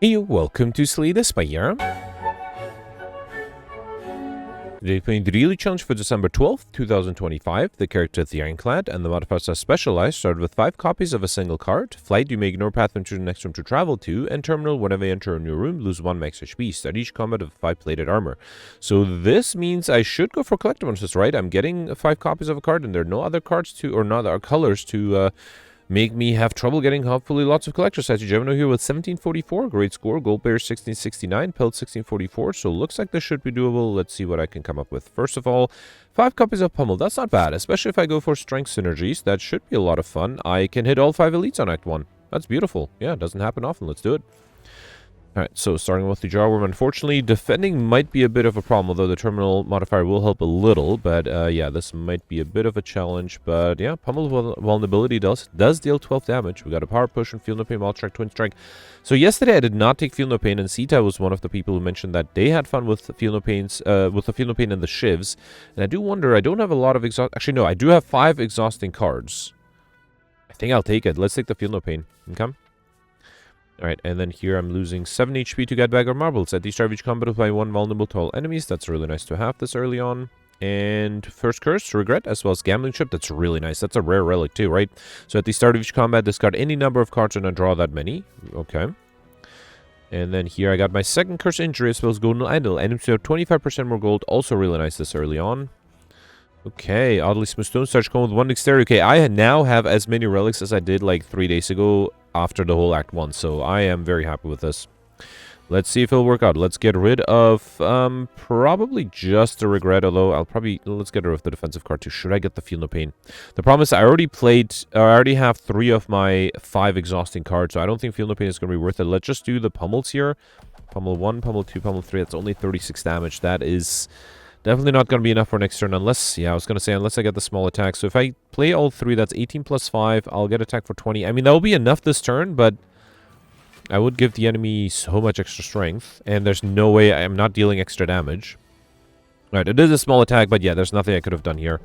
Hey, welcome to Slay the Spire. Today playing the daily challenge for December 12th, 2025. The character is the Ironclad, and the modifiers are specialized, started with 5 copies of a single card. Flight, you may ignore path into the next room to travel to, and terminal, whenever you enter a new room, lose 1 max HP. Start each combat of 5 plated armor. So this means I should go for collectibles, right? I'm getting 5 copies of a card, and there are no other cards to, or no other colors to, make me have trouble getting hopefully lots of collector sets. Gemino here with 1744, great score. Gold Bear 1669, Pelt 1644, so looks like this should be doable. Let's see what I can come up with. First of all, 5 copies of Pummel, that's not bad, especially if I go for strength synergies. That should be a lot of fun. I can hit all 5 elites on Act 1. That's beautiful. Yeah, it doesn't happen often. Let's do it. Alright, so starting with the Jarworm, unfortunately, defending might be a bit of a problem, although the terminal modifier will help a little, but yeah, this might be a bit of a challenge, but yeah, Pummel vulnerability does deal 12 damage. We got a power potion, Feel No Pain, Wild Strike, Twin Strike. So yesterday I did not take Feel No Pain, and Sita was one of the people who mentioned that they had fun with Feel No Pains, with the Feel No Pain and the Shivs, and I do wonder, I don't have a lot of actually no, I do have 5 exhausting cards. I think I'll take it. Let's take the Feel No Pain. Okay? Alright, and then here I'm losing 7 HP to get Bag of Marbles. At the start of each combat, apply 1 vulnerable to all enemies. That's really nice to have this early on. And First Curse, Regret, as well as Gambling Chip. That's really nice. That's a rare relic too, right? So at the start of each combat, discard any number of cards and then draw that many. Okay. And then here I got my second Curse Injury, as well as Golden Idol. Enemies have 25% more gold. Also really nice this early on. Okay, Oddly Smooth Stone starts going with 1 Dexterity. Okay, I now have as many relics as I did like 3 days ago after the whole Act 1, so I am very happy with this. Let's see if it'll work out. Let's get rid of probably just the Regret, although let's get rid of the defensive card too. Should I get the Feel No Pain? The problem is I already have 3 of my 5 exhausting cards, so I don't think Feel No Pain is going to be worth it. Let's just do the Pummels here. Pummel 1, Pummel 2, Pummel 3. That's only 36 damage. That is definitely not going to be enough for next turn unless, yeah, I was going to say, unless I get the small attack. So if I play all 3, that's 18 plus 5. I'll get attack for 20. I mean, that will be enough this turn, but I would give the enemy so much extra strength. And there's no way I'm not dealing extra damage. Alright, it is a small attack, but yeah, there's nothing I could have done here.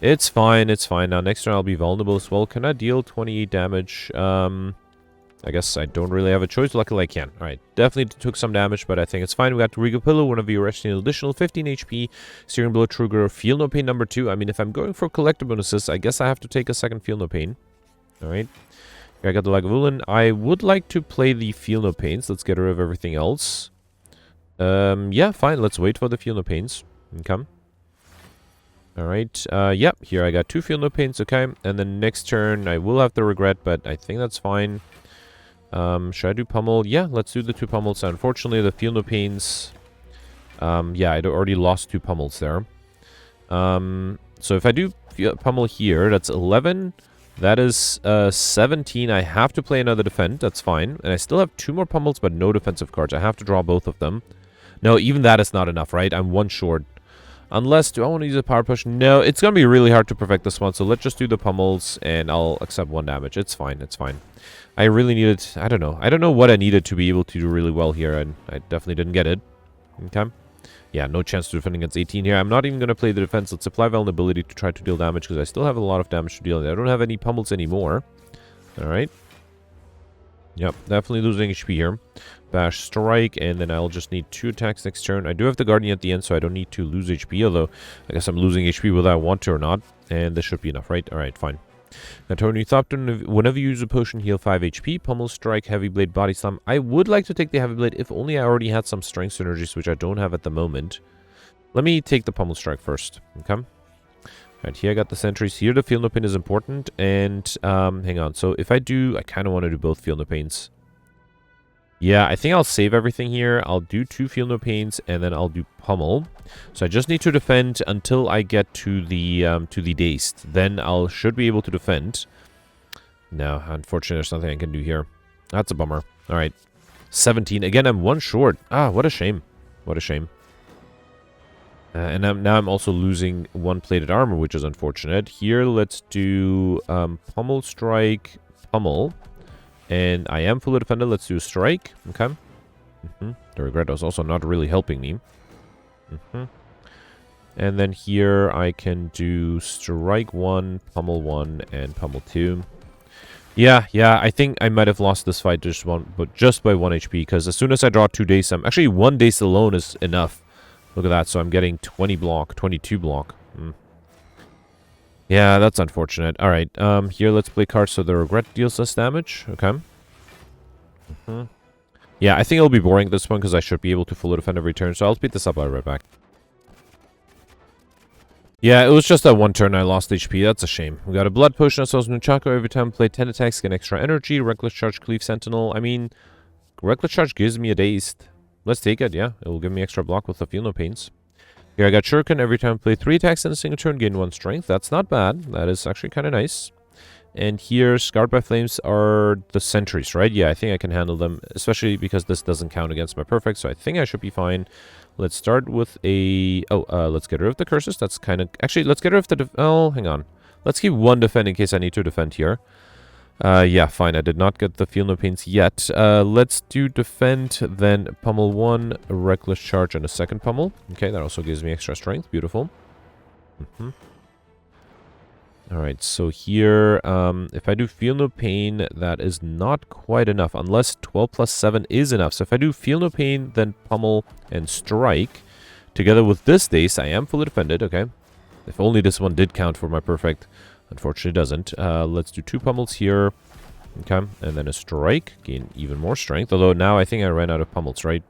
It's fine, it's fine. Now, next turn I'll be vulnerable as well. Can I deal 28 damage? I guess I don't really have a choice. Luckily, I can. Alright, definitely took some damage, but I think it's fine. We got Regal Pillow, one of you arresting an additional 15 HP. Steering Blow Trigger, Feel No Pain number 2. I mean, if I'm going for collector bonuses, I guess I have to take a second Feel No Pain. Alright. Here I got the Lagavulin. I would like to play the Feel No Pains. Let's get rid of everything else. Yeah, fine. Let's wait for the Feel No Pains. Okay. Alright, yep. Here I got 2 Feel No Pains, okay. And then next turn, I will have the Regret, but I think that's fine. Should I do Pummel? Yeah, let's do the 2 Pummels. Unfortunately, the Feel No Pains... yeah, I'd already lost 2 Pummels there. So if I do Pummel here, that's 11. That is 17. I have to play another defend. That's fine. And I still have 2 more Pummels, but no defensive cards. I have to draw both of them. No, even that is not enough, right? I'm 1 short. Unless, do I want to use a power push? No, it's going to be really hard to perfect this one. So let's just do the Pummels, and I'll accept 1 damage. It's fine. It's fine. I really needed... I don't know. I don't know what I needed to be able to do really well here, and I definitely didn't get it. Okay. Yeah, no chance to defend against 18 here. I'm not even going to play the defense. Let's apply vulnerability to try to deal damage, because I still have a lot of damage to deal. I don't have any Pummels anymore. Alright. Yep, definitely losing HP here. Bash Strike, and then I'll just need 2 attacks next turn. I do have the Guardian at the end, so I don't need to lose HP, although I guess I'm losing HP whether I want to or not. And this should be enough, right? Alright, fine. Now, Tony Thopton, whenever you use a potion, heal 5 HP. Pummel Strike, Heavy Blade, Body Slam. I would like to take the Heavy Blade if only I already had some strength synergies, which I don't have at the moment. Let me take the Pummel Strike first, okay? Alright, here I got the sentries. Here the Feel No Pain is important, and, hang on. So if I do, I kind of want to do both Feel No Pains. Yeah, I think I'll save everything here. I'll do 2 Feel No Pains, and then I'll do Pummel. So I just need to defend until I get to the Dazed. Then I should be able to defend. No, unfortunately, there's nothing I can do here. That's a bummer. Alright. 17. Again, I'm 1 short. Ah, what a shame. What a shame. And now I'm also losing 1 plated armor, which is unfortunate. Here, let's do Pummel Strike, Pummel. And I am fully defended. Let's do Strike. Okay. The Regret was also not really helping me. And then here I can do Strike 1, Pummel 1, and Pummel 2. Yeah, I think I might have lost this fight just by 1 HP, because as soon as I draw 2 days, actually 1 days alone is enough. Look at that, so I'm getting 20 block, 22 block. Yeah, that's unfortunate. Alright, here let's play cards so the regret deals less damage. Okay. Yeah, I think it'll be boring at this point because I should be able to fully defend every turn, so I'll speed this up. I'll be right back. Yeah, it was just that one turn I lost HP. That's a shame. We got a Blood Potion as well as Nunchaku. Every time I play 10 attacks, get extra energy. Reckless Charge, Cleave Sentinel. I mean, Reckless Charge gives me a dazed. Let's take it, yeah. It will give me extra block with the Feel No Pains. Here I got Shuriken. Every time I play 3 attacks in a single turn, gain 1 strength. That's not bad. That is actually kind of nice. And here, Scarred by Flames are the sentries, right? Yeah, I think I can handle them, especially because this doesn't count against my perfect, so I think I should be fine. Let's start with a... let's get rid of the curses. That's kind of... Actually, let's get rid of the... Oh, hang on. Let's keep 1 defend in case I need to defend here. Yeah, fine. I did not get the Feel No Pains yet. Let's do defend, then Pummel 1, Reckless Charge, and a second Pummel. Okay, that also gives me extra strength. Beautiful. Alright, so here, if I do Feel No Pain, that is not quite enough, unless 12 plus 7 is enough. So if I do Feel No Pain, then Pummel and Strike, together with this Daze, I am fully defended, okay? If only this one did count for my perfect. Unfortunately, it doesn't. Let's do 2 Pummels here, okay? And then a Strike, gain even more strength, although now I think I ran out of Pummels, right?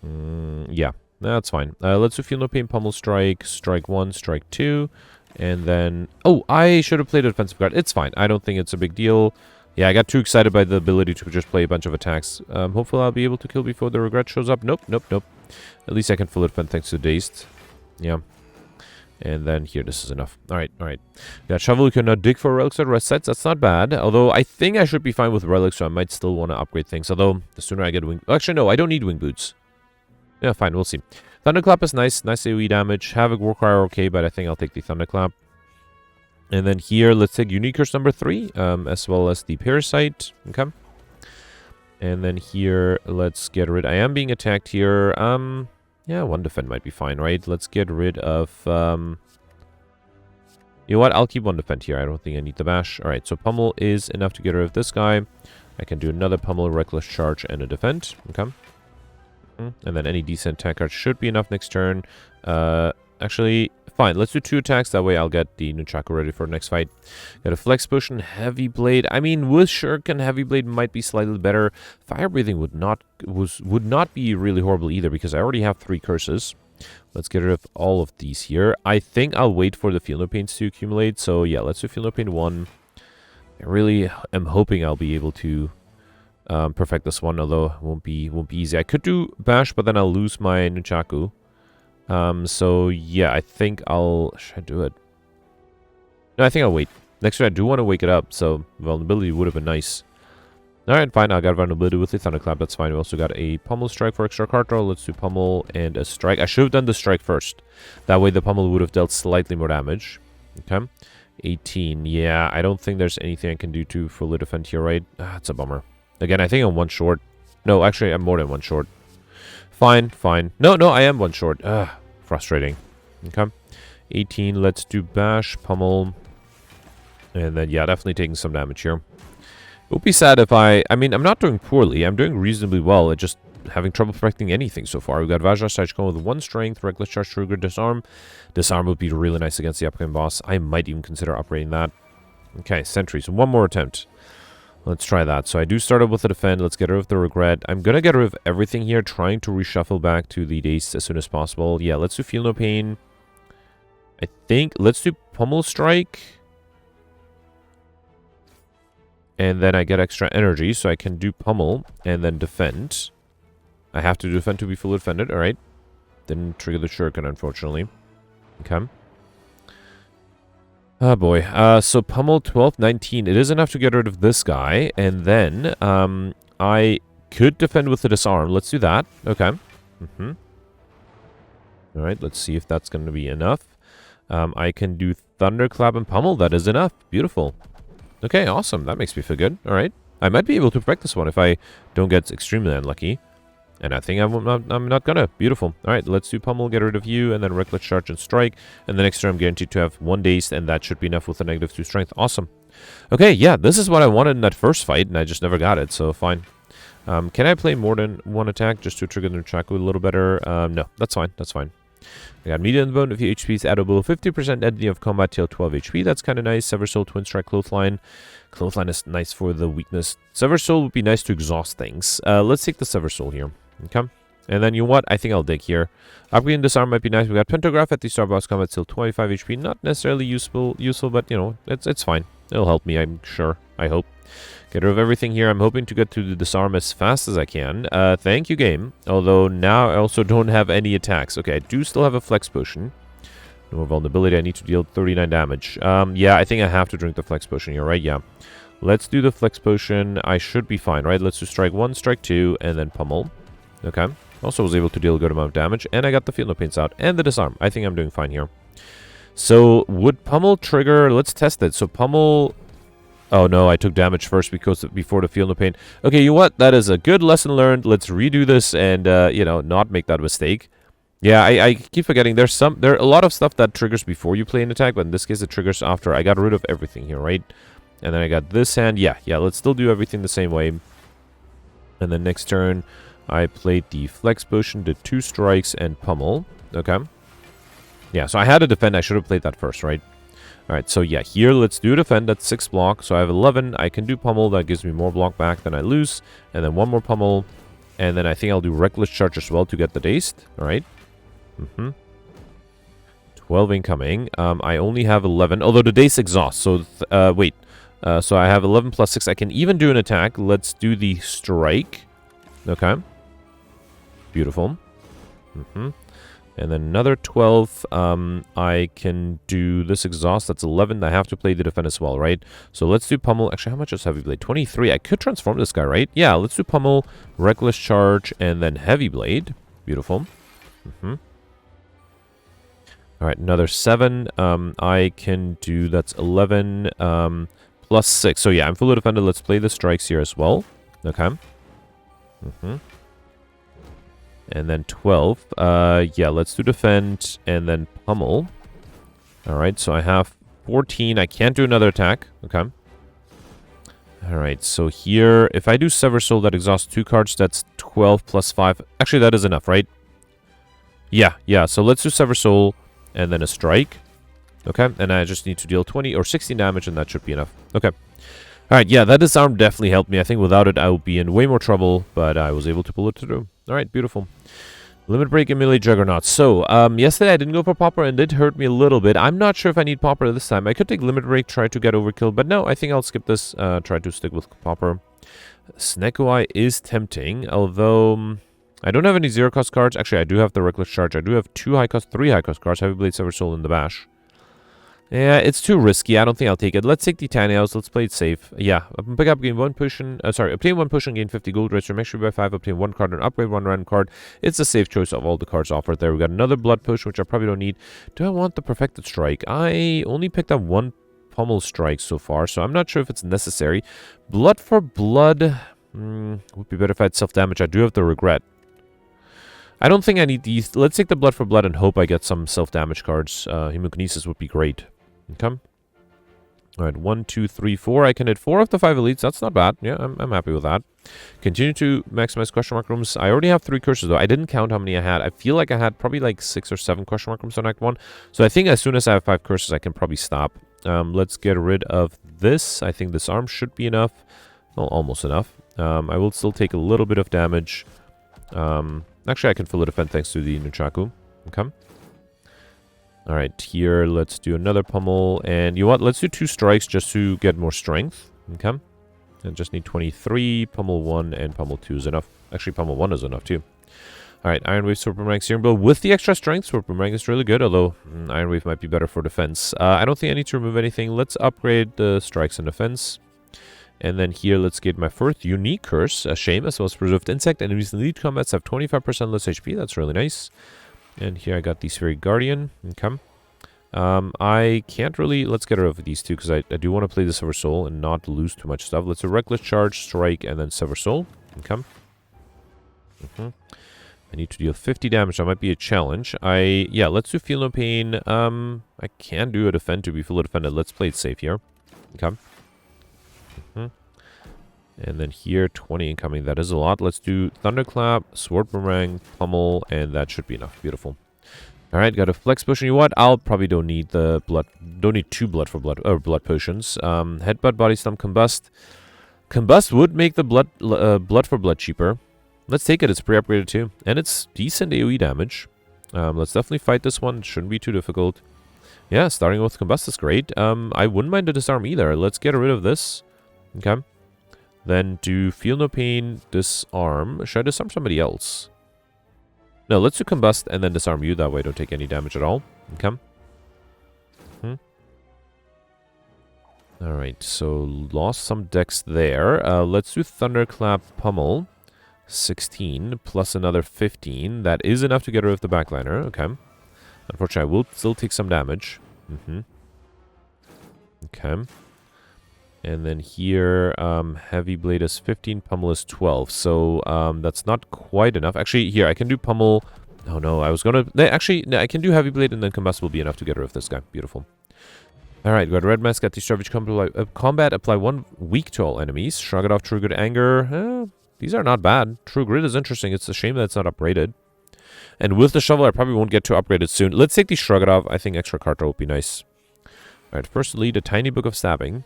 Yeah, that's fine. Let's do Feel No Pain, Pummel, Strike, Strike 1, Strike 2... And then... Oh, I should have played a defensive card. It's fine. I don't think it's a big deal. Yeah, I got too excited by the ability to just play a bunch of attacks. Hopefully I'll be able to kill before the regret shows up. Nope. At least I can fully defend thanks to Dazed. Yeah. And then here, this is enough. Alright. Got Shovel. You can now dig for relics at rest sites. That's not bad. Although, I think I should be fine with relics, so I might still want to upgrade things. Although, the sooner I get wing... Actually, no, I don't need wing boots. Yeah, fine. We'll see. Thunderclap is nice. Nice AoE damage. Havoc, Warcry okay, but I think I'll take the Thunderclap. And then here, let's take Unique Curse number 3, as well as the Parasite. Okay. And then here, let's get rid... I am being attacked here. Yeah, 1 defend might be fine, right? Let's get rid of... You know what? I'll keep 1 defend here. I don't think I need the bash. Alright, so Pummel is enough to get rid of this guy. I can do another Pummel, Reckless Charge, and a defend. Okay. And then any decent attack card should be enough next turn. Actually, fine. Let's do 2 attacks. That way I'll get the Nunchaku ready for the next fight. Got a Flex Potion, Heavy Blade. I mean, with Shuriken, Heavy Blade might be slightly better. Fire Breathing would not be really horrible either, because I already have 3 curses. Let's get rid of all of these here. I think I'll wait for the Feel No Pains to accumulate. So yeah, let's do Feel No Pain 1. I really am hoping I'll be able to... perfect this one, although it won't be easy. I could do bash, but then I'll lose my Nunchaku. So yeah, I think I'll... Should I do it? No, I think I'll wait. Next turn I do want to wake it up, so vulnerability would have been nice. Alright, fine. I got vulnerability with the Thunderclap. That's fine. We also got a Pummel Strike for extra card draw. Let's do Pummel and a Strike. I should have done the Strike first. That way the Pummel would have dealt slightly more damage. Okay. 18. Yeah, I don't think there's anything I can do to fully defend here, right? It's a bummer. Again, I think I'm 1 short. No, actually, I'm more than 1 short. Fine. No, I am 1 short. Frustrating. Okay. 18, let's do bash, Pummel. And then, yeah, definitely taking some damage here. It would be sad if I mean, I'm not doing poorly. I'm doing reasonably well. It's just having trouble perfecting anything so far. We've got Vajra Saichkon with 1 strength, Reckless Charge, Trigger, Disarm. Disarm would be really nice against the upcoming boss. I might even consider upgrading that. Okay, Sentries. 1 more attempt. Let's try that. So I do start up with the defend. Let's get rid of the regret. I'm going to get rid of everything here, trying to reshuffle back to the days as soon as possible. Yeah, let's do Feel No Pain. I think let's do Pummel Strike. And then I get extra energy, so I can do Pummel and then defend. I have to defend to be fully defended. All right. Didn't trigger the Shuriken, unfortunately. Okay. Oh boy, so Pummel 12, 19. It is enough to get rid of this guy, and then I could defend with the Disarm. Let's do that. Okay. Alright, let's see if that's going to be enough. I can do Thunderclap and Pummel. That is enough. Beautiful. Okay, awesome. That makes me feel good. Alright. I might be able to perfect this one if I don't get extremely unlucky. And I think I'm not gonna. Beautiful. Alright, let's do Pummel, get rid of you, and then Reckless Charge and Strike. And the next turn I'm guaranteed to have 1 dazed, and that should be enough with a -2 strength. Awesome. Okay, yeah, this is what I wanted in that first fight, and I just never got it, so fine. Can I play more than one attack just to trigger the Nunchaku a little better? No, that's fine, that's fine. I got Media in the Bone, if your HP is addable, 50% ending of combat till 12 HP, that's kind of nice. Sever Soul, Twin Strike, Clothesline. Clothesline is nice for the weakness. Sever Soul would be nice to exhaust things. Let's take the Sever Soul here, okay? And then, you know what? I think I'll dig here. Upgrading Disarm might be nice. We got Pentagraph at the start boss combat till 25 HP. Not necessarily useful, but, you know, it's fine. It'll help me, I'm sure. I hope. Get rid of everything here. I'm hoping to get to the Disarm as fast as I can. Thank you, game. Although, now I also don't have any attacks. Okay, I do still have a Flex Potion. No more vulnerability. I need to deal 39 damage. Yeah, I think I have to drink the Flex Potion here, right? Yeah. Let's do the Flex Potion. I should be fine, right? Let's do Strike 1, Strike 2, and then Pummel. Okay. Also was able to deal a good amount of damage, and I got the Field No Paints out, and the Disarm. I think I'm doing fine here. So, would Pummel trigger... Let's test it. So, Pummel... Oh, no, I took damage first because before the Field No Pain. Okay, you know what? That is a good lesson learned. Let's redo this and, you know, not make that mistake. Yeah, I keep forgetting. There are a lot of stuff that triggers before you play an attack, but in this case, it triggers after. I got rid of everything here, right? And then I got this hand. Yeah, let's still do everything the same way. And then next turn... I played the Flex Potion, did 2 strikes, and Pummel. Okay. Yeah, so I had to defend. I should have played that first, right? Alright, so yeah, here let's do defend. That's 6 block. So I have 11. I can do Pummel. That gives me more block back than I lose. And then 1 more Pummel. And then I think I'll do Reckless Charge as well to get the Dazed. Alright. 12 incoming. I only have 11. Although the Dazed exhausts. So, wait. So I have 11 plus 6. I can even do an attack. Let's do the Strike. Okay. Beautiful. And then another 12. I can do this exhaust. That's 11. I have to play the defend as well, right? So let's do Pummel. Actually, how much is Heavy Blade? 23. I could transform this guy, right? Yeah, let's do Pummel, Reckless Charge, and then Heavy Blade. Beautiful. Alright, another 7. I can do... That's 11 plus 6. So yeah, I'm fully defended. Let's play the strikes here as well. Okay. And then 12. Yeah, let's do defend and then Pummel. Alright, so I have 14. I can't do another attack. Okay. Alright, so here, if I do Sever Soul, that exhausts 2 cards. That's 12 plus 5. Actually, that is enough, right? Yeah. So let's do Sever Soul and then a strike. Okay, and I just need to deal 20 or 16 damage, and that should be enough. Okay. Alright, yeah, that Disarm definitely helped me. I think without it, I would be in way more trouble, but I was able to pull it through. Alright, beautiful. Limit Break and Melee Juggernaut. So, yesterday I didn't go for Pauper, and it hurt me a little bit. I'm not sure if I need Pauper this time. I could take Limit Break, try to get Overkill, but no, I think I'll skip this, try to stick with Pauper. Sneko-Eye is tempting, although... I don't have any zero-cost cards. Actually, I do have the Reckless Charge. I do have 3 high-cost cards. Heavy Blade, Sever Soul, and the Bash. Yeah, it's too risky. I don't think I'll take it. Let's take the Tiny House. Let's play it safe. Yeah, pick up, gain 1 potion. Obtain 1 potion, gain 50 gold. Register max by 5. Obtain 1 card and upgrade 1 random card. It's a safe choice of all the cards offered there. We got another Blood Potion, which I probably don't need. Do I want the Perfected Strike? I only picked up 1 Pummel Strike so far, so I'm not sure if it's necessary. Blood for Blood would be better if I had self-damage. I do have the Regret. I don't think I need these. Let's take the Blood for Blood and hope I get some self-damage cards. Hemokinesis would be great. Okay. Alright, 1, 2, 3, 4. I can hit 4 of the 5 elites. That's not bad. Yeah, I'm happy with that. Continue to maximize question mark rooms. I already have 3 curses, though. I didn't count how many I had. I feel like I had probably like 6 or 7 question mark rooms on Act 1. So I think as soon as I have 5 curses, I can probably stop. Let's get rid of this. I think this arm should be enough. Well, almost enough. I will still take a little bit of damage. Actually, I can fully defend thanks to the Nunchaku. Okay. Alright, here, let's do another Pummel. And you know what? Let's do 2 strikes just to get more strength. Okay. I just need 23. Pummel 1 and Pummel 2 is enough. Actually, Pummel 1 is enough, too. Alright, Iron Wave, Super Boomerang, Searing Blow. With the extra strength, Super Boomerang is really good, although Iron Wave might be better for defense. I don't think I need to remove anything. Let's upgrade the strikes and defense. And then here, let's get my first unique curse, a Shame, as well as Preserved Insect. Enemies in lead combats have 25% less HP. That's really nice. And here I got the Spheric Guardian. Okay. I can't really... Let's get rid of these 2, because I do want to play the Sever Soul and not lose too much stuff. Let's do Reckless Charge, Strike, and then Sever Soul. Okay. I need to deal 50 damage. That might be a challenge. Yeah, let's do Feel No Pain. I can do a Defend to be fully defended. Let's play it safe here. Okay. And then here, 20 incoming. That is a lot. Let's do Thunderclap, Sword Boomerang, Pummel, and that should be enough. Beautiful. Alright, got a Flex Potion. You know what? I'll probably don't need the blood. Don't need two blood potions. Headbutt, Body Stomp, Combust. Combust would make the blood for blood cheaper. Let's take it. It's pre-upgraded too. And it's decent AoE damage. Let's definitely fight this one. It shouldn't be too difficult. Yeah, starting with Combust is great. I wouldn't mind the Disarm either. Let's get rid of this. Okay. Then do Feel No Pain, Disarm. Should I disarm somebody else? No, let's do Combust and then disarm you. That way I don't take any damage at all. Okay. Alright, so lost some dex there. Let's do Thunderclap Pummel. 16 plus another 15. That is enough to get rid of the backliner. Okay. Unfortunately, I will still take some damage. Okay. And then here, Heavy Blade is 15, Pummel is 12. So, that's not quite enough. Actually, here, I can do Pummel. Oh, no, I was going to... Actually, no, I can do Heavy Blade and then Combust will be enough to get rid of this guy. Beautiful. Alright, got Red Mask, got the Savage Combat. Apply 1 weak to all enemies. Shrug it off, True Grit, Anger. These are not bad. True Grit is interesting. It's a shame that it's not upgraded. And with the Shovel, I probably won't get to upgrade it soon. Let's take the Shrug it off. I think extra card draw would be nice. Alright, first lead a Tiny Book of Stabbing.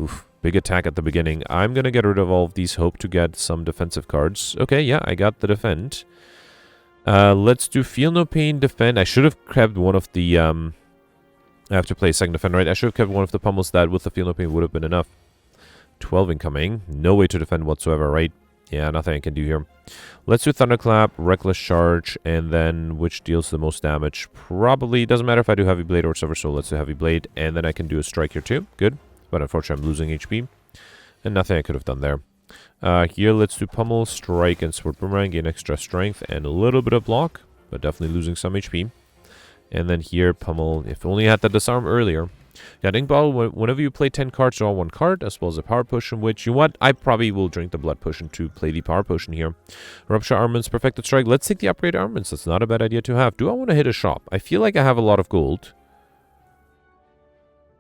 Oof, big attack at the beginning. I'm going to get rid of all of these. Hope to get some defensive cards. Okay, yeah, I got the Defend. Let's do Feel No Pain, Defend. I should have kept one of the... I have to play second Defend, right? I should have kept one of the Pummels that with the Feel No Pain would have been enough. 12 incoming. No way to defend whatsoever, right? Yeah, nothing I can do here. Let's do Thunderclap, Reckless Charge, and then which deals the most damage? Probably, doesn't matter if I do Heavy Blade or Silver Soul. Let's do Heavy Blade, and then I can do a Strike here too. Good. But unfortunately, I'm losing HP. And nothing I could have done there. Here, let's do Pummel, Strike, and Sword Boomerang. Gain extra strength and a little bit of block, but definitely losing some HP. And then here, Pummel, if only I had that Disarm earlier. Yeah, Ink Bottle, whenever you play 10 cards, draw 1 card, as well as a Power Potion, which, you know what, I probably will drink the Blood Potion to play the Power Potion here. Rupture Armaments, Perfected Strike. Let's take the Upgrade Armaments. That's not a bad idea to have. Do I want to hit a shop? I feel like I have a lot of gold.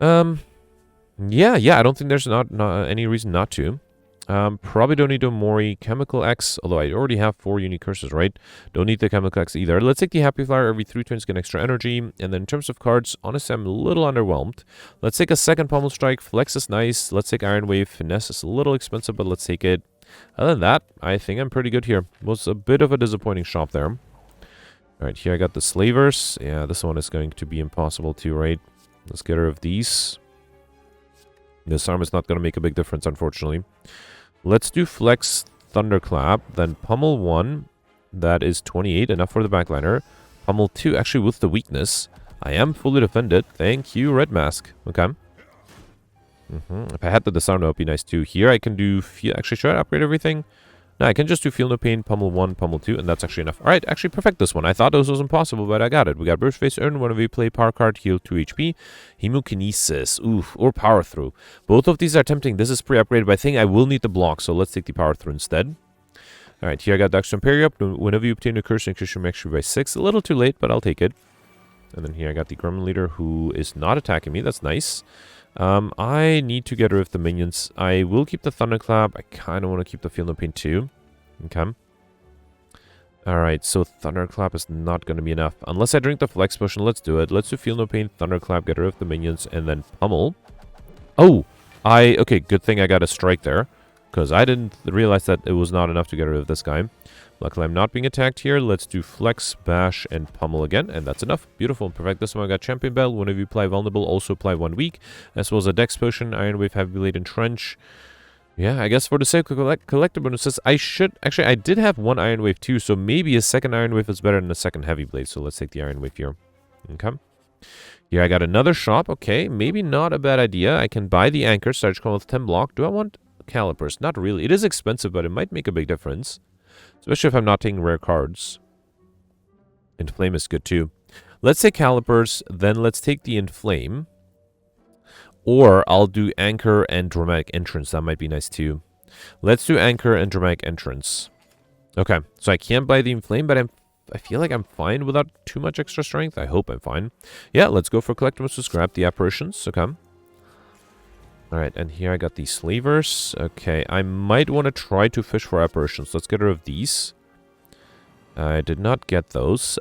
Yeah, I don't think there's not any reason not to. Probably don't need a Mori Chemical X, although I already have 4 unique curses, right? Don't need the Chemical X either. Let's take the Happy Flyer. Every 3 turns get extra energy. And then in terms of cards, honestly, I'm a little underwhelmed. Let's take a second Pummel Strike. Flex is nice. Let's take Iron Wave. Finesse is a little expensive, but let's take it. Other than that, I think I'm pretty good here. Was a bit of a disappointing shop there. Alright, here I got the Slavers. Yeah, this one is going to be impossible too, right? Let's get rid of these. This arm is not going to make a big difference, unfortunately. Let's do Flex Thunderclap, then Pummel 1. That is 28, enough for the backliner. Pummel 2, actually with the weakness. I am fully defended. Thank you, Red Mask. Okay. If I had the Disarm, that would be nice too. Here I can do... Actually, should I upgrade everything? No, I can just do Feel No Pain, Pummel 1, Pummel 2, and that's actually enough. Alright, actually perfect this one. I thought this was impossible, but I got it. We got Burst Face, earn 1 of you, play Power Card, heal 2 HP. Hemokinesis, oof, or Power Through. Both of these are tempting. This is pre-upgraded, but I think I will need the block, so let's take the Power Through instead. Alright, here I got Dexter Imperia up. Whenever you obtain a curse, increase your max by 6. A little too late, but I'll take it. And then here I got the Gremlin Leader, who is not attacking me. That's nice. I need to get rid of the minions. I will keep the Thunderclap. I kind of want to keep the Feel No Pain too. Okay. Alright, so Thunderclap is not going to be enough. Unless I drink the Flex Potion, let's do it. Let's do Feel No Pain, Thunderclap, get rid of the minions, and then Pummel. Oh! Okay, good thing I got a Strike there. Because I didn't realize that it was not enough to get rid of this guy. Luckily, I'm not being attacked here. Let's do Flex, Bash, and Pummel again. And that's enough. Beautiful. Perfect. This one I got Champion Bell. Whenever you apply Vulnerable, also apply 1 weak. As well as a Dex Potion, Iron Wave, Heavy Blade, and Trench. Yeah, I guess for the sake of collector bonuses, I should... Actually, I did have 1 Iron Wave too, so maybe a second Iron Wave is better than a second Heavy Blade. So let's take the Iron Wave here. Okay. Here I got another shop. Okay, maybe not a bad idea. I can buy the Anchor, Sarge Call with 10 block. Do I want Calipers? Not really. It is expensive, but it might make a big difference. Especially if I'm not taking rare cards. Inflame is good too. Let's take Calipers, then let's take the Inflame. Or I'll do Anchor and Dramatic Entrance. That might be nice too. Let's do Anchor and Dramatic Entrance. Okay, so I can't buy the Inflame, but I feel like I'm fine without too much extra strength. I hope I'm fine. Yeah, let's go for Collectibles to scrap the Apparitions. Okay. Alright, and here I got these slavers. Okay, I might want to try to fish for apparitions. Let's get rid of these. I did not get those.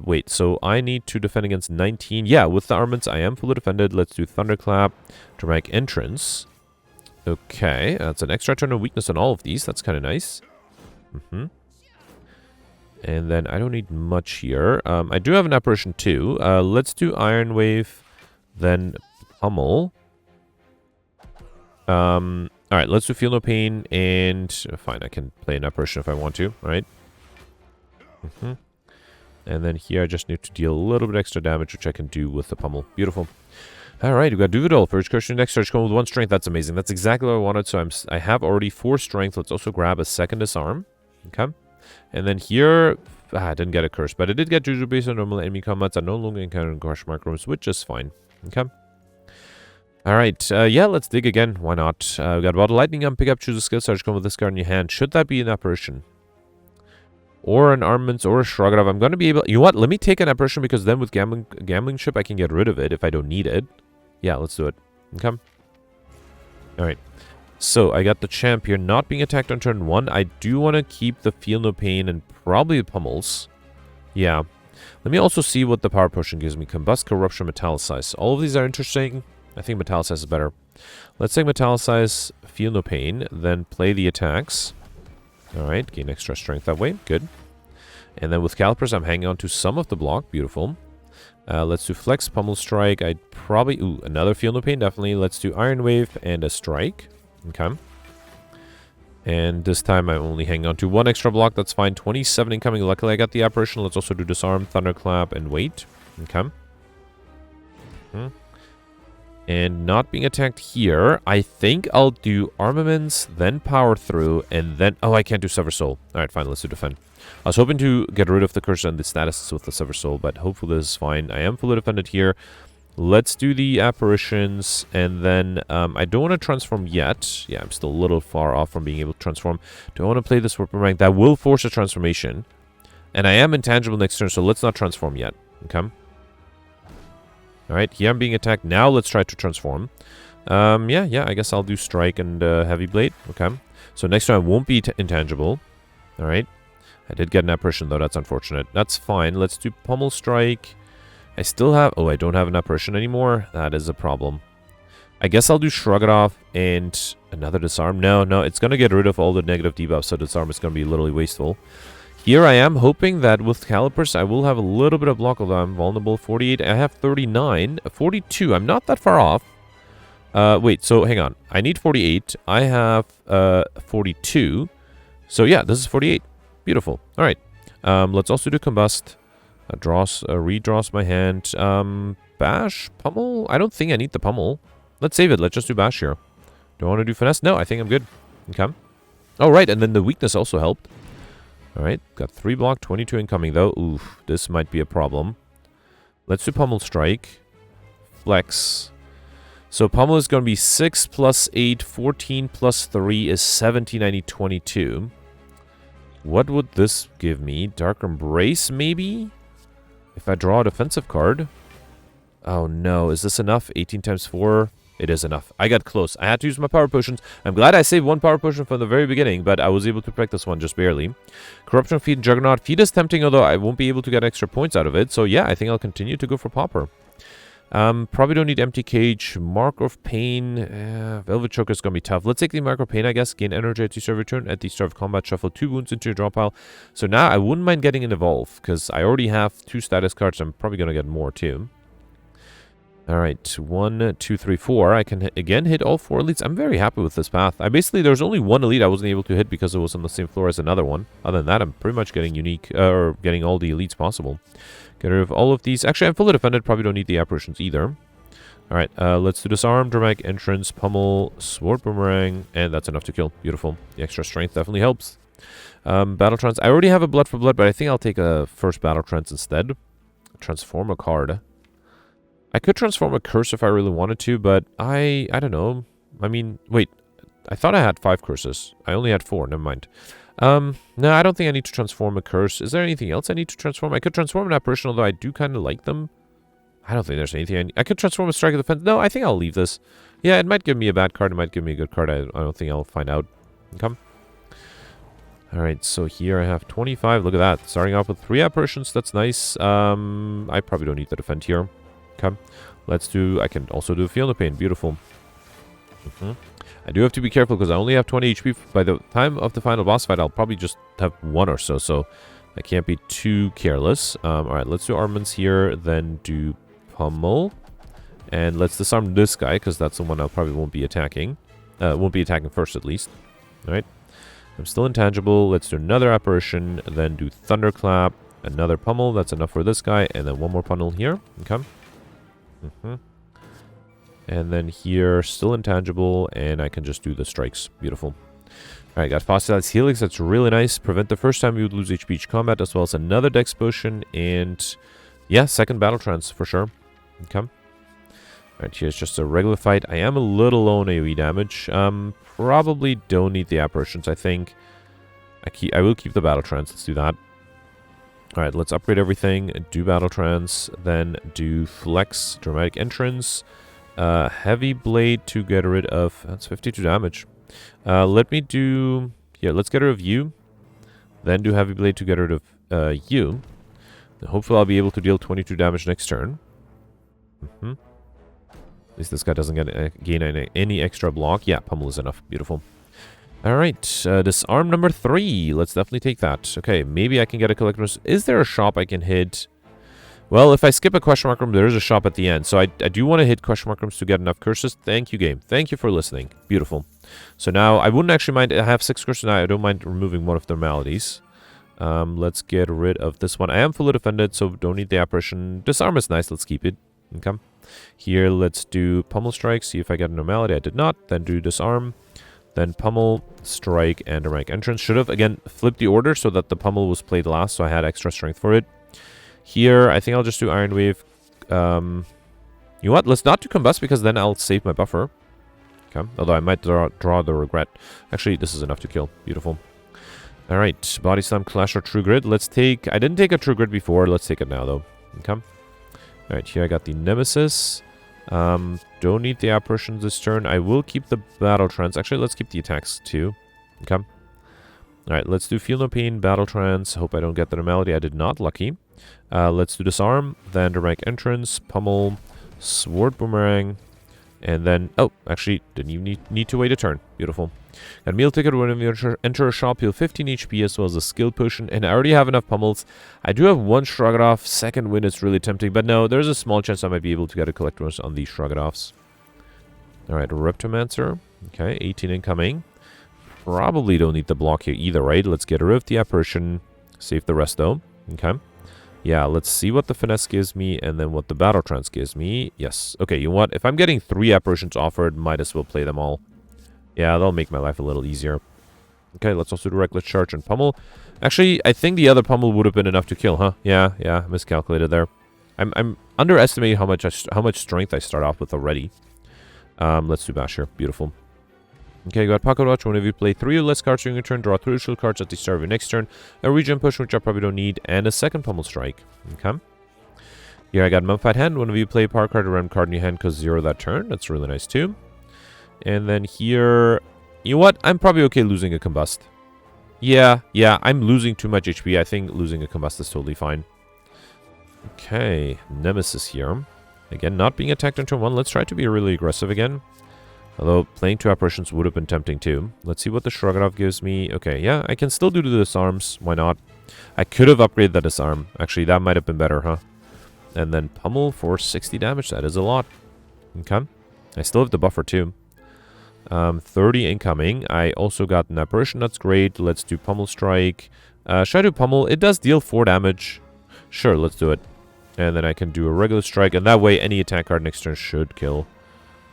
Wait, so I need to defend against 19. Yeah, with the armaments, I am fully defended. Let's do Thunderclap, Dramatic Entrance. Okay, that's an extra turn of weakness on all of these. That's kind of nice. And then I don't need much here. I do have an apparition too. Let's do Iron Wave, then Pummel. Alright, let's do Feel No Pain, and fine, I can play an apparition if I want to, alright? And then here I just need to deal a little bit extra damage, which I can do with the Pummel. Beautiful. Alright, we got Duvidal. First question, next search, come with 1 strength. That's amazing. That's exactly what I wanted, so I have already 4 strength. Let's also grab a second disarm. Okay. And then here, I didn't get a curse, but I did get Juju based on normal enemy combats. I no longer encounter crush microbes, which is fine. Okay. Alright, yeah, let's dig again. Why not? We got Bottle Lightning Gun, pick up, choose a skill, search, come with this card in your hand. Should that be an apparition? Or an armaments, or a shrug it off. I'm going to be able... You know what? Let me take an apparition, because then with gambling ship, I can get rid of it if I don't need it. Yeah, let's do it. Okay. Alright. So, I got the champ here not being attacked on turn 1. I do want to keep the Feel No Pain and probably the Pummels. Yeah. Let me also see what the power potion gives me. Combust, Corruption, Metallicize. All of these are interesting. I think Metallicize is better. Let's take Metallicize, Feel No Pain, then play the attacks. Alright, gain extra strength that way. Good. And then with Calipers, I'm hanging on to some of the block. Beautiful. Let's do Flex, Pummel Strike. I'd probably... Ooh, another Feel No Pain, definitely. Let's do Iron Wave and a Strike. Okay. And this time I'm only hanging on to 1 extra block. That's fine. 27 incoming. Luckily, I got the apparition. Let's also do Disarm, Thunderclap, and wait. Okay. And not being attacked here, I think I'll do Armaments, then Power Through, and then... Oh, I can't do Sever Soul. Alright, fine, let's do Defend. I was hoping to get rid of the curse and the statuses with the Sever Soul, but hopefully this is fine. I am fully defended here. Let's do the Apparitions, and then I don't want to transform yet. Yeah, I'm still a little far off from being able to transform. Do I want to play this Warp Boomerang? That will force a transformation. And I am intangible next turn, so let's not transform yet. Okay? Alright, here I'm being attacked. Now let's try to transform. Yeah, I guess I'll do Strike and Heavy Blade. Okay. So next time I won't be intangible. Alright. I did get an apparition though, that's unfortunate. That's fine. Let's do Pummel Strike. I still have... Oh, I don't have an apparition anymore. That is a problem. I guess I'll do Shrug It Off and another Disarm. No, it's going to get rid of all the negative debuffs, so Disarm is going to be literally wasteful. Here I am hoping that with Calipers I will have a little bit of block, although I'm vulnerable. 48, I have 39, 42, I'm not that far off. Wait, so hang on. I need 48, I have 42. So yeah, this is 48. Beautiful. Alright. Let's also do Combust. Redraws my hand. Bash? Pummel? I don't think I need the Pummel. Let's save it. Let's just do Bash here. Do I want to do Finesse? No, I think I'm good. Okay. Oh, right, and then the weakness also helped. Alright, got 3 block, 22 incoming though. Oof, this might be a problem. Let's do Pummel Strike. Flex. So Pummel is going to be 6 plus 8, 14 plus 3 is 17, I need 22. What would this give me? Dark Embrace, maybe? If I draw a defensive card? Oh no, is this enough? 18 times 4? It is enough. I got close. I had to use my power potions. I'm glad I saved 1 power potion from the very beginning, but I was able to protect this one just barely. Corruption Feed, Juggernaut. Feed is tempting, although I won't be able to get extra points out of it. So yeah, I think I'll continue to go for Pauper. Probably don't need Empty Cage. Mark of Pain. Velvet Choker is going to be tough. Let's take the Mark of Pain, I guess. Gain energy at the start of return. At the start of combat, shuffle 2 wounds into your draw pile. So now I wouldn't mind getting an Evolve, because I already have 2 status cards. I'm probably going to get more too. Alright, 1, 2, 3, 4. I can again hit all 4 elites. I'm very happy with this path. There's only 1 elite I wasn't able to hit because it was on the same floor as another one. Other than that, I'm pretty much getting unique, or getting all the elites possible. Get rid of all of these. Actually, I'm fully defended. Probably don't need the apparitions either. Alright, let's do Disarm, Dramatic Entrance, Pummel, Sword Boomerang, and that's enough to kill. Beautiful. The extra strength definitely helps. Battle Trance. I already have a Blood for Blood, but I think I'll take a first Battle Trance instead. Transform a card. I could transform a curse if I really wanted to, but I don't know. I mean, wait. I thought I had 5 curses. I only had 4. Never mind. No, I don't think I need to transform a curse. Is there anything else I need to transform? I could transform an apparition, although I do kind of like them. I don't think there's anything. I could transform a strike of defense. No, I think I'll leave this. Yeah, it might give me a bad card. It might give me a good card. I don't think I'll find out. Okay. Alright, so here I have 25. Look at that. Starting off with 3 apparitions. That's nice. I probably don't need to defend here. Okay. Let's do... I can also do Feel No Pain. Beautiful. I do have to be careful because I only have 20 HP. By the time of the final boss fight, I'll probably just have 1 or so. So I can't be too careless. Alright, let's do armaments here. Then do Pummel. And let's disarm this guy because that's the one I probably won't be attacking. Won't be attacking first at least. Alright. I'm still intangible. Let's do another apparition. Then do Thunderclap. Another Pummel. That's enough for this guy. And then one more Pummel here. Okay. And then here, still intangible. And I can just do the strikes. Beautiful. Alright, got Fossilized Helix. That's really nice. Prevent the first time you would lose HP each combat. As well as another Dex Potion. And yeah, second Battle Trance for sure. Okay. Alright, here's just a regular fight. I am a little low on AoE damage. Probably don't need the apparitions, I think. I will keep the Battle Trance. Let's do that. Alright, let's upgrade everything. Do Battle Trance. Then do Flex, Dramatic Entrance. Heavy Blade to get rid of... That's 52 damage. Let me do... Yeah, let's get rid of you. Then do Heavy Blade to get rid of you. And hopefully I'll be able to deal 22 damage next turn. At least this guy doesn't gain any extra block. Yeah, Pummel is enough. Beautiful. Alright, disarm number 3. Let's definitely take that. Okay, maybe I can get a collector's... Is there a shop I can hit? Well, if I skip a question mark room, there is a shop at the end. So I do want to hit question mark rooms to get enough curses. Thank you, game. Thank you for listening. Beautiful. So now, I wouldn't actually mind... I have 6 curses now. I don't mind removing one of their maladies. Let's get rid of this one. I am fully defended, so don't need the apparition. Disarm is nice. Let's keep it. Okay. Here, let's do Pummel Strike. See if I get a normality. I did not. Then do Disarm. Then Pummel, Strike, and Dramatic Entrance. Should have, again, flipped the order so that the Pummel was played last, so I had extra strength for it. Here, I think I'll just do Iron Wave. You know what? Let's not do Combust because then I'll save my buffer. Okay. Although I might draw the Regret. Actually, this is enough to kill. Beautiful. Alright. Body Slam, Clash, or True Grit. Let's take... I didn't take a True Grit before. Let's take it now, though. Okay. Alright, here I got the Nemesis. Don't need the apparitions this turn. I will keep the Battle Trance. Actually, let's keep the attacks too. Okay. Alright, let's do Feel No Pain, Battle Trance. Hope I don't get the normality. I did not. Lucky. Let's do Disarm, then Dramatic Entrance, Pummel, Sword Boomerang, and then... Oh, actually, didn't even need to wait a turn. Beautiful. Got a meal ticket when you enter a shop, heal 15 HP as well as a skill potion, and I already have enough Pummels. I do have one Shrug It Off. Second win is really tempting, but no, there's a small chance I might be able to get a Collector's on these Shrug It Offs. Alright, Reptomancer. Okay, 18 incoming. Probably don't need the block here either, right? Let's get rid of the Apparition. Save the rest, though. Okay. Yeah, let's see what the Finesse gives me and then what the Battle Trance gives me. Yes. Okay, you know what? If I'm getting 3 Apparitions offered, might as well play them all. Yeah, that'll make my life a little easier. Okay, let's also do Reckless Charge and Pummel. Actually, I think the other Pummel would have been enough to kill, huh? Yeah, miscalculated there. I'm underestimating how much strength I start off with already. Let's do Basher. Beautiful. Okay, you got Pocket Watch. Whenever you play 3 or less cards during your turn, draw 3 additional cards at the start of your next turn. A Regen Push, which I probably don't need, and a second Pummel Strike. Okay. Here I got Mummified Hand. Whenever you play a power card or random card in your hand, because 0 that turn. That's really nice too. And then here, you know what? I'm probably okay losing a Combust. Yeah, I'm losing too much HP. I think losing a Combust is totally fine. Okay, Nemesis here. Again, not being attacked on turn 1. Let's try to be really aggressive again. Although, playing 2 Apparitions would have been tempting too. Let's see what the Shrug It Off gives me. Okay, yeah, I can still do the Disarms. Why not? I could have upgraded the Disarm. Actually, that might have been better, huh? And then Pummel for 60 damage. That is a lot. Okay. I still have the buffer too. 30 incoming. I also got an Apparition. That's great. Let's do Pummel Strike. Should I do Pummel? It does deal 4 damage. Sure, let's do it. And then I can do a regular strike. And that way, any attack card next turn should kill.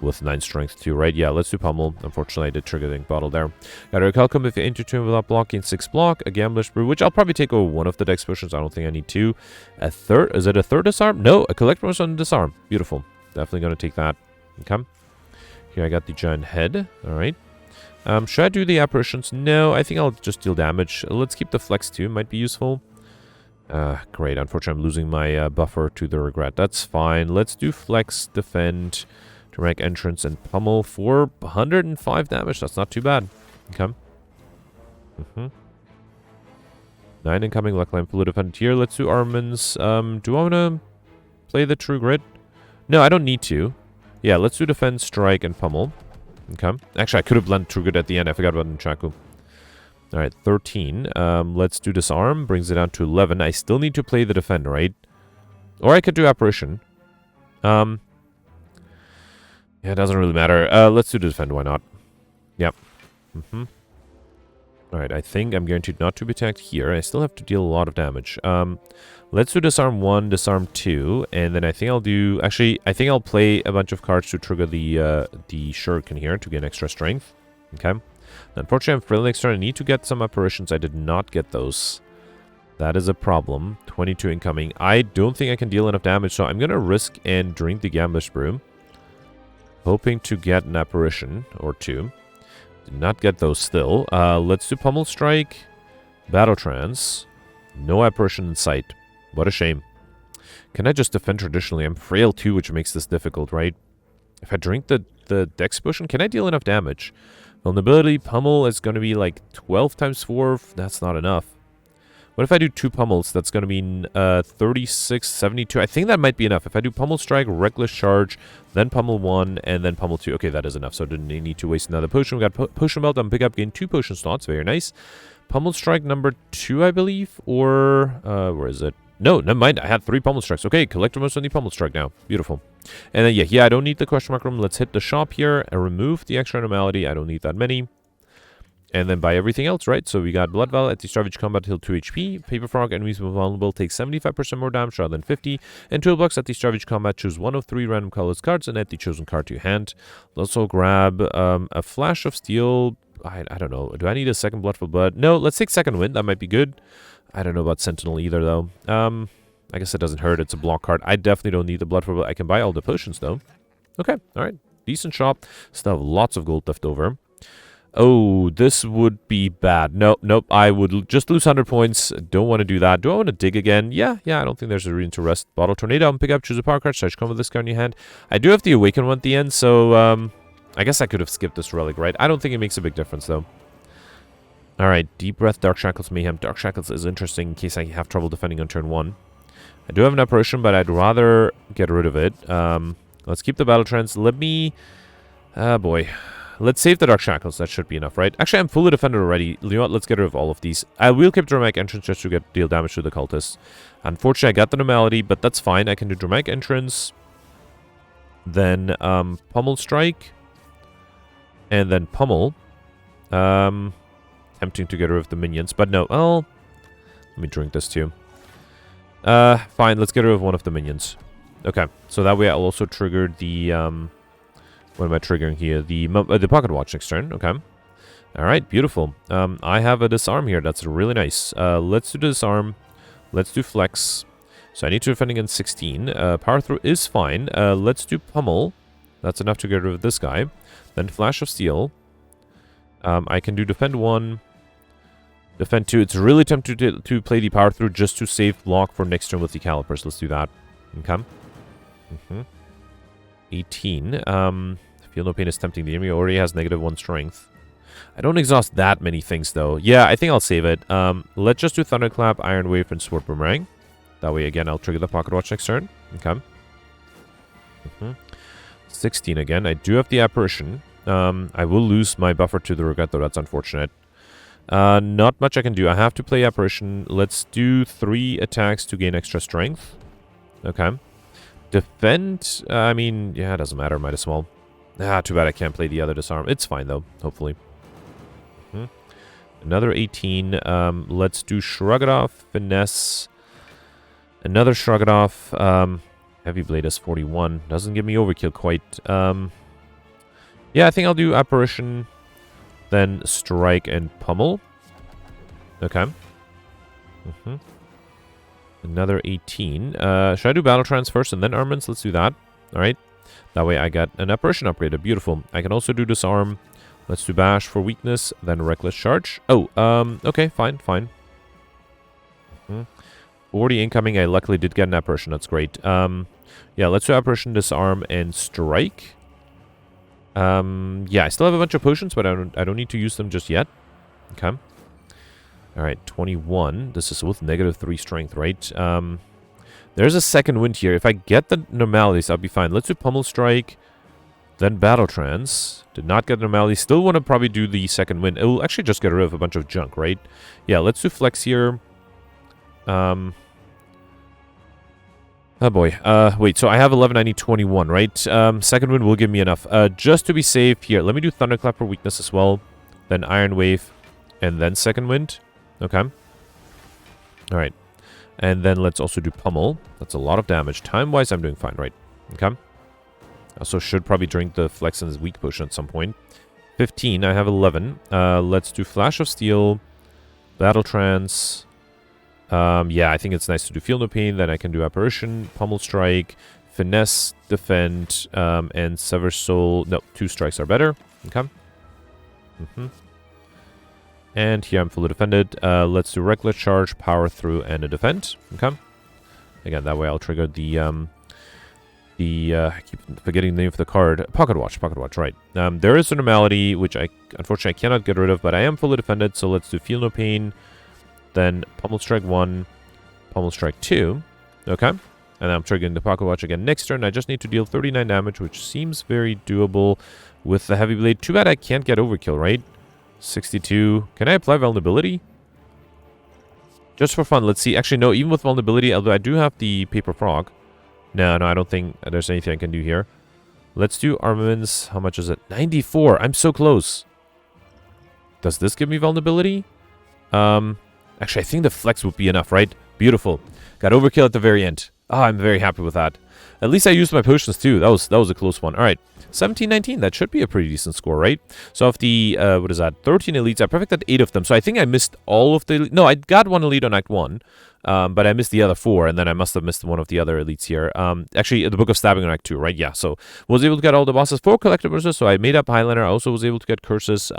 With 9 strength too, right? Yeah, let's do Pummel. Unfortunately, I did trigger the ink bottle there. Got a Recalcum if you enter turn without blocking, 6 block. A Gambler's Brew, which I'll probably take over one of the Dex Potions. I don't think I need 2. A third? Is it a third Disarm? No, a Collector's on Disarm. Beautiful. Definitely going to take that. Okay. Here I got the Giant Head. Alright. Should I do the Apparitions? No, I think I'll just deal damage. Let's keep the Flex too. Might be useful. Great. Unfortunately, I'm losing my buffer to the regret. That's fine. Let's do flex, defend, direct entrance, and pummel for 105 damage. That's not too bad. Okay. 9 incoming. Luckily, I'm fully defended here. Let's do armaments. Do I want to play the true grit? No, I don't need to. Yeah, let's do defend, strike, and pummel. Okay. Actually, I could have blended true grit at the end. I forgot about Nunchaku. Alright, 13. Let's do disarm. Brings it down to 11. I still need to play the defend, right? Or I could do apparition. Yeah, it doesn't really matter. Let's do defend. Why not? Yep. Alright, I think I'm guaranteed not to be attacked here. I still have to deal a lot of damage. Let's do disarm 1, disarm 2, and then I think I'll do... Actually, I think I'll play a bunch of cards to trigger the shuriken here to gain extra strength. Okay. Unfortunately, I'm failing next turn. I need to get some apparitions. I did not get those. That is a problem. 22 incoming. I don't think I can deal enough damage, so I'm going to risk and drink the Gamblish Brew. Hoping to get an apparition or two. Did not get those still. Let's do Pummel Strike. Battle Trance. No apparition in sight. What a shame. Can I just defend traditionally? I'm frail too, which makes this difficult, right? If I drink the Dex Potion, can I deal enough damage? Vulnerability, Pummel is going to be like 12 times 4. That's not enough. What if I do 2 Pummels? That's going to mean 36, 72. I think that might be enough. If I do Pummel Strike, Reckless Charge, then Pummel 1, and then Pummel 2. Okay, that is enough. So I didn't need to waste another potion. We got Potion Belt on Pickup, gain 2 potion slots. Very nice. Pummel Strike number 2, I believe. Or, where is it? No, never mind. I had 3 Pummel Strikes. Okay, collect most on the Pummel Strike now. Beautiful. And then, yeah, I don't need the question mark room. Let's hit the shop here and remove the extra anomaly. I don't need that many. And then buy everything else, right? So we got Blood Vial at the start of each combat, heal 2 HP. Paper Frog, enemies when vulnerable, take 75% more damage rather than 50. And Toolbox at the start of each combat, choose 1 of 3 random colorless cards and add the chosen card to your hand. Also grab a Flash of Steel. I don't know. Do I need a second Blood for Blood? No, let's take Second Wind. That might be good. I don't know about Sentinel either, though. I guess it doesn't hurt. It's a block card. I definitely don't need the Blood for Blood. I can buy all the potions, though. Okay, all right. Decent shop. Still have lots of gold left over. Oh, this would be bad. Nope. I would just lose 100 points. Don't want to do that. Do I want to dig again? Yeah. I don't think there's a reason to rest. Bottle Tornado. Pick up, choose a power card. Stretch come with this card in your hand. I do have the Awaken one at the end, so I guess I could have skipped this relic, right? I don't think it makes a big difference, though. Alright, Deep Breath, Dark Shackles, Mayhem. Dark Shackles is interesting in case I have trouble defending on turn 1. I do have an apparition, but I'd rather get rid of it. Let's keep the Battle Trance. Let me... boy. Let's save the Dark Shackles. That should be enough, right? Actually, I'm fully defended already. You know what? Let's get rid of all of these. I will keep Dramatic Entrance just to deal damage to the cultists. Unfortunately, I got the Normality, but that's fine. I can do Dramatic Entrance. Then, Pummel Strike. And then Pummel. Tempting to get rid of the minions, but no. Well, let me drink this too. Fine. Let's get rid of one of the minions. Okay. So that way I'll also trigger the, what am I triggering here? The Pocket Watch next turn. Okay. Alright, beautiful. I have a disarm here. That's really nice. Let's do disarm. Let's do flex. So I need to defend against 16. Power through is fine. Let's do pummel. That's enough to get rid of this guy. Then Flash of Steel. I can do defend 1. Defend 2. It's really tempting to play the power through just to save block for next turn with the calipers. Let's do that. Okay. 18. Feel no pain is tempting. The enemy already has -1 strength. I don't exhaust that many things, though. Yeah, I think I'll save it. Let's just do Thunderclap, Iron Wave, and Sword Boomerang. That way, again, I'll trigger the Pocket Watch next turn. Okay. 16 again. I do have the Apparition. I will lose my buffer to the Regret, though. That's unfortunate. Not much I can do. I have to play Apparition. Let's do 3 attacks to gain extra strength. Okay. Defend. I mean, yeah, it doesn't matter. Might as well. Too bad I can't play the other disarm. It's fine, though. Hopefully. Another 18. Let's do Shrug It Off. Finesse. Another Shrug It Off. Heavy Blade is 41. Doesn't give me overkill quite. Yeah, I think I'll do Apparition. Then Strike and Pummel. Okay. Another 18. Should I do Battle Trance first and then Armaments? Let's do that. Alright. That way I got an Apparition upgraded. Beautiful. I can also do Disarm. Let's do Bash for weakness. Then Reckless Charge. Oh, okay. Fine. 40 incoming. I luckily did get an apparition. That's great. Yeah, let's do apparition, disarm, and strike. Yeah, I still have a bunch of potions, but I don't need to use them just yet. Okay. Alright, 21. This is with -3 strength, right? There's a second wind here. If I get the normalities, I'll be fine. Let's do Pummel Strike, then Battle Trance. Did not get normalities. Still want to probably do the second wind. It will actually just get rid of a bunch of junk, right? Yeah, let's do Flex here. Oh boy. Wait, so I have 11, I need 21, right? Second wind will give me enough. Just to be safe here, let me do Thunderclap for weakness as well. Then Iron Wave, and then second wind. Okay. Alright. And then let's also do Pummel. That's a lot of damage. Time-wise, I'm doing fine, right? Okay. Also should probably drink the Flex and Weak Potion at some point. 15, I have 11. Let's do Flash of Steel, Battle Trance. Yeah, I think it's nice to do Feel No Pain. Then I can do Apparition, Pummel Strike, Finesse, Defend, and Sever Soul. No, 2 strikes are better. Okay. And here I'm fully defended. Let's do Reckless Charge, Power Through, and a Defend. Okay. Again, that way I'll trigger the I keep forgetting the name of the card. Pocket Watch, right. There is a normality, which unfortunately I cannot get rid of, but I am fully defended, so let's do Feel No Pain. Then Pummel Strike 1, Pummel Strike 2. Okay. And I'm triggering the Pocket Watch again next turn. I just need to deal 39 damage, which seems very doable with the Heavy Blade. Too bad I can't get Overkill, right? 62. Can I apply Vulnerability? Just for fun, let's see. Actually, no, even with Vulnerability, although I do have the Paper Frog. No, I don't think there's anything I can do here. Let's do Armaments. How much is it? 94. I'm so close. Does this give me Vulnerability? Actually, I think the Flex would be enough, right? Beautiful. Got Overkill at the very end. Ah, I'm very happy with that. At least I used my potions too. That was a close one. All right. 17-19. That should be a pretty decent score, right? So of the, what is that? 13 elites, I perfected 8 of them. So I think I missed all of the... No, I got 1 elite on Act 1. But I missed the other 4, and then I must have missed one of the other elites here. Actually, the Book of Stabbing on Act 2, right? Yeah, so was able to get all the bosses, 4 collector verses, so I made up Highlander. I also was able to get curses.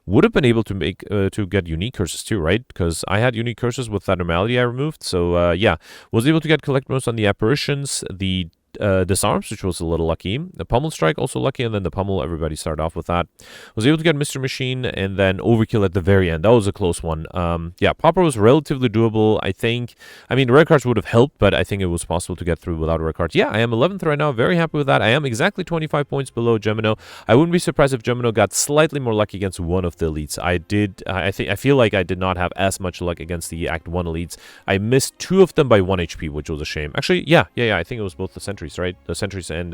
Would have been able to make to get unique curses too, right? Because I had unique curses with that normality I removed. So, yeah, was able to get collect most on the apparitions, the disarms, which was a little lucky. The Pummel Strike, also lucky, and then the Pummel, everybody started off with that. Was able to get Mr. Machine, and then Overkill at the very end. That was a close one. Yeah, Pauper was relatively doable, I think. I mean, rare cards would have helped, but I think it was possible to get through without rare cards. Yeah, I am 11th right now. Very happy with that. I am exactly 25 points below Gemino. I wouldn't be surprised if Gemino got slightly more lucky against one of the elites. I feel like I did not have as much luck against the Act 1 elites. I missed 2 of them by 1 HP, which was a shame. Actually, yeah, I think it was both the sentries, right? The sentries and,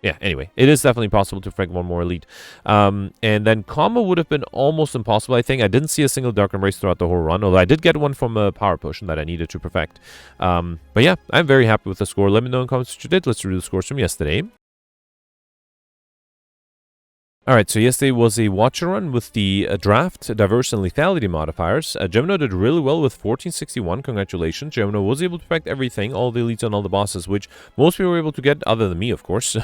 yeah, anyway, it is definitely possible to frag one more elite. And then combo would have been almost impossible, I think. I didn't see a single Dark Embrace throughout the whole run, although I did get one from a power potion that I needed to perfect. But yeah, I'm very happy with the score. Let me know in the comments what you did. Let's review the scores from yesterday. Alright, so yesterday was a watcher run with the draft, diverse, and lethality modifiers. Gemino did really well with 1461. Congratulations. Gemino was able to perfect everything, all the elites and all the bosses, which most people were able to get, other than me, of course.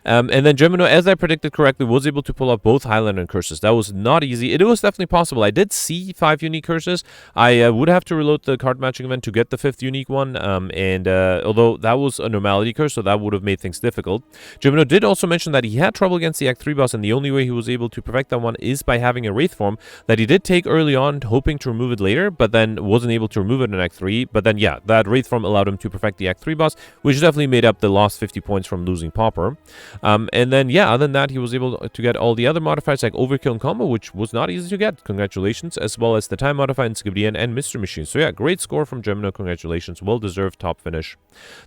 And then Gemino, as I predicted correctly, was able to pull up both Highlander and curses. That was not easy. It was definitely possible. I did see 5 unique curses. I would have to reload the card matching event to get the 5th unique one. Although that was a normality curse, so that would have made things difficult. Gemino did also mention that he had trouble against the Act 3 boss, and the only way he was able to perfect that one is by having a Wraith form that he did take early on, hoping to remove it later, but then wasn't able to remove it in Act 3. But then, yeah, that Wraith form allowed him to perfect the Act 3 boss, which definitely made up the lost 50 points from losing Pauper. And then, yeah, other than that, he was able to get all the other modifiers like Overkill and Combo, which was not easy to get. Congratulations. As well as the Time modifier, Encyclopedia, and Mr. Machine. So, yeah, great score from Gemino. Congratulations. Well-deserved top finish.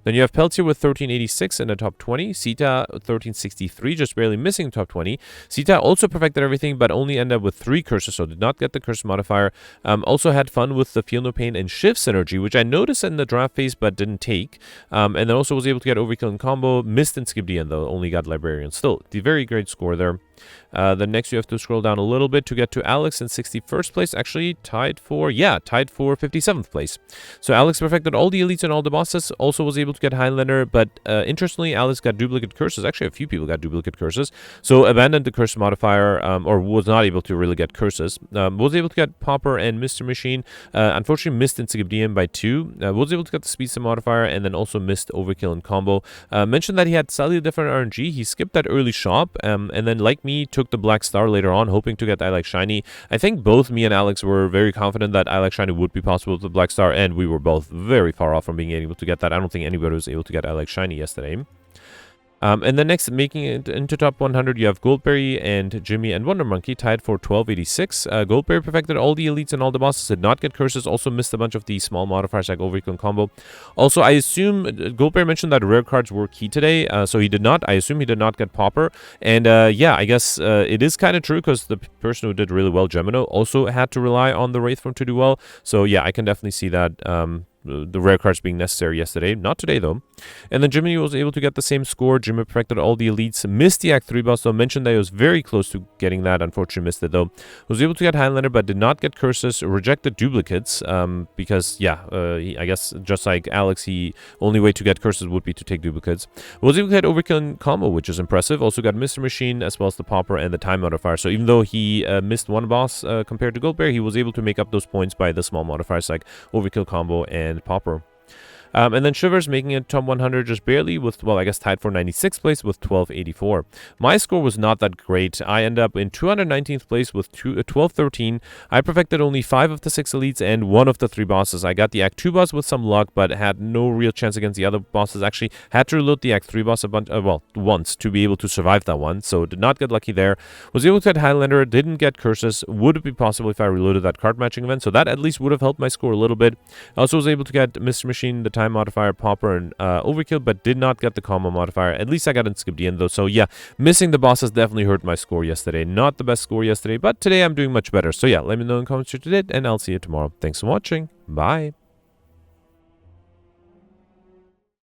Then you have Peltier with 1386 in the top 20. Sita 1363, just barely missing top 20. Sita also perfected everything, but only ended up with 3 curses, so did not get the curse modifier. Also had fun with the Feel No Pain and Shift synergy, which I noticed in the draft phase, but didn't take. And then also was able to get Overkill and Combo. Missed in Skibdian, though, only got Librarian. Still, the very great score there. Then next you have to scroll down a little bit to get to Alex in 61st place, actually tied for 57th place. So Alex perfected all the elites and all the bosses, also was able to get Highlander, but interestingly, Alex got duplicate curses. Actually, a few people got duplicate curses. So abandoned the curse modifier, or was not able to really get curses. Was able to get Pauper and Mr. Machine. Unfortunately, missed in DM by 2. Was able to get the speed sim modifier, and then also missed overkill and combo. Mentioned that he had slightly different RNG. He skipped that early shop, and then, like me, took the black star later on, hoping to get I Like Shiny. I think both me and Alex were very confident that I Like Shiny would be possible with the black star, and we were both very far off from being able to get that. I don't think anybody was able to get I Like Shiny yesterday. And then next, making it into top 100, you have Goldberry and Jimmy and Wonder Monkey tied for 1286. Goldberry perfected all the elites and all the bosses, did not get curses, also missed a bunch of the small modifiers like overkill and combo. Also, I assume Goldberry mentioned that rare cards were key today, so he did not. I assume he did not get Pauper. And yeah, I guess it is kind of true because the person who did really well, Gemino, also had to rely on the Wraith form to do well. So yeah, I can definitely see that. The rare cards being necessary yesterday. Not today, though. And then Jimmy was able to get the same score. Jimmy perfected all the elites. Missed the Act 3 boss, though. Mentioned that he was very close to getting that. Unfortunately, missed it, though. Was able to get Highlander, but did not get curses. Rejected duplicates. Because, yeah, I guess just like Alex, the only way to get curses would be to take duplicates. Was able to get overkill and combo, which is impressive. Also got Mr. Machine, as well as the Pauper and the time modifier. So even though he missed one boss compared to Goldberry, he was able to make up those points by the small modifiers like overkill combo and Pauper. And then Shivers making it top 100 just barely with, well, I guess tied for 96th place with 1284. My score was not that great. I end up in 219th place with 1213. I perfected only 5 of the 6 elites and 1 of the 3 bosses. I got the Act 2 boss with some luck, but had no real chance against the other bosses. Actually, had to reload the Act 3 boss a bunch, once to be able to survive that one, so did not get lucky there. Was able to get Highlander, didn't get curses. Would it be possible if I reloaded that card matching event? So that at least would have helped my score a little bit. I also was able to get Mr. Machine, the time modifier, Pauper, and overkill, but did not get the combo modifier. At least I got in skip the end, though. So yeah, missing the bosses definitely hurt my score yesterday. Not the best score yesterday, but today I'm doing much better. So yeah, let me know in the comments what you did, and I'll see you tomorrow. Thanks for watching. Bye.